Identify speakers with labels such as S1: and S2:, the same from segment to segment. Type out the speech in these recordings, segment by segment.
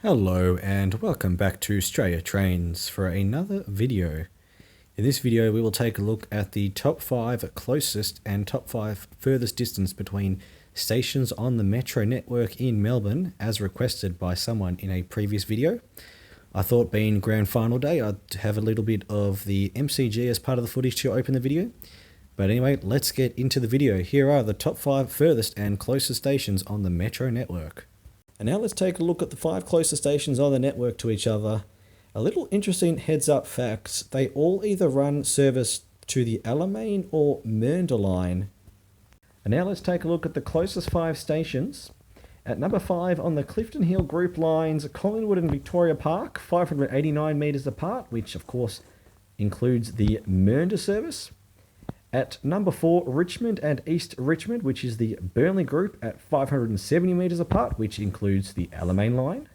S1: Hello and welcome back to Australia Trains for another video. In this video we will take a look at the top 5 closest and top 5 furthest distance between stations on the metro network in Melbourne as requested by someone in a previous video. I thought being grand final day I'd have a little bit of the MCG as part of the footage to open the video. But anyway, let's get into the video. Here are the top 5 furthest and closest stations on the metro network. And now let's take a look at the 5 closest stations on the network to each other. A little interesting heads up facts, they all either run service to the Alamein or Mernda line. And now let's take a look at the closest 5 stations. At number 5 on the Clifton Hill group lines, Collingwood and Victoria Park, 589 metres apart, which of course includes the Mernda service. At number 4, Richmond and East Richmond, which is the Burnley group at 570 metres apart, which includes the Alamein line.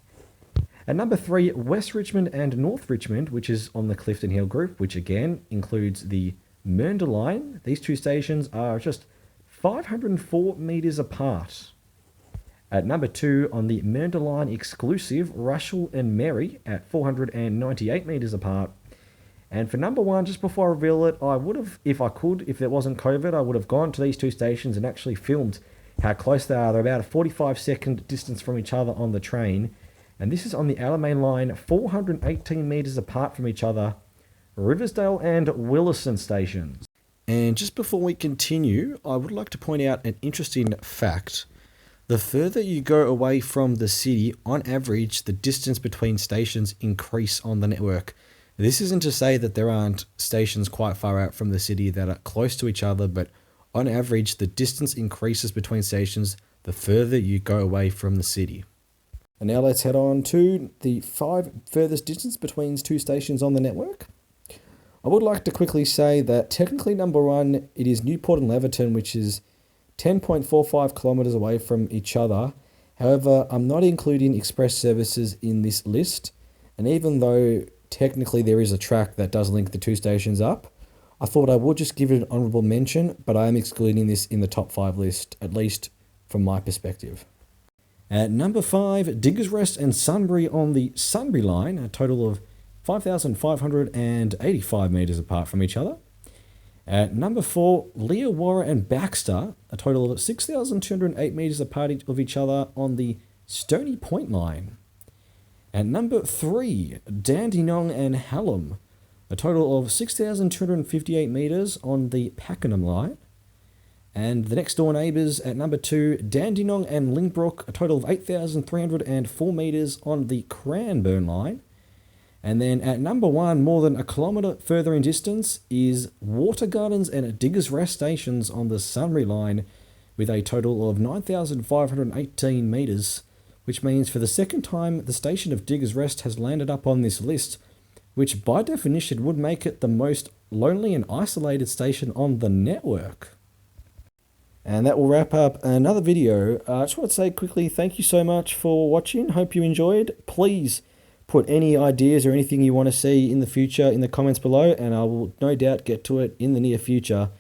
S1: At number 3, West Richmond and North Richmond, which is on the Clifton Hill group, which again includes the Mernda line. These two stations are just 504 metres apart. At number 2, on the Mernda line exclusive, Russell and Merry at 498 metres apart. And for number 1, just before I reveal it, I would have, if I could, if there wasn't COVID, I would have gone to these two stations and actually filmed how close they are. They're about a 45-second distance from each other on the train. And this is on the Alamein line, 418 metres apart from each other, Riversdale and Willison stations. And just before we continue, I would like to point out an interesting fact. The further you go away from the city, on average, the distance between stations increase on the network. This isn't to say that there aren't stations quite far out from the city that are close to each other, but on average, the distance increases between stations the further you go away from the city. And now let's head on to the 5 furthest distance between 2 stations on the network. I would like to quickly say that technically number 1, it is Newport and Laverton, which is 10.45 kilometres away from each other. However, I'm not including express services in this list, and even though technically there is a track that does link the 2 stations up, I thought I would just give it an honourable mention, but I am excluding this in the top 5 list, at least from my perspective. At number 5, Diggers Rest and Sunbury on the Sunbury line, a total of 5,585 metres apart from each other. At number 4, Leawarra and Baxter, a total of 6,208 metres apart of each other on the Stony Point line. At number 3, Dandenong and Hallam, a total of 6,258 metres on the Pakenham line. And the next door neighbours at number 2, Dandenong and Lingbrook, a total of 8,304 metres on the Cranbourne line. And then at number 1, more than a kilometre further in distance, is Water Gardens and Diggers Rest stations on the Sunbury line with a total of 9,518 metres, which means for the second time the station of Diggers Rest has landed up on this list, which by definition would make it the most lonely and isolated station on the network. And that will wrap up another video. I just want to say quickly thank you so much for watching. Hope you enjoyed. Please put any ideas or anything you want to see in the future in the comments below, and I will no doubt get to it in the near future.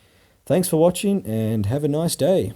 S1: Thanks for watching and have a nice day.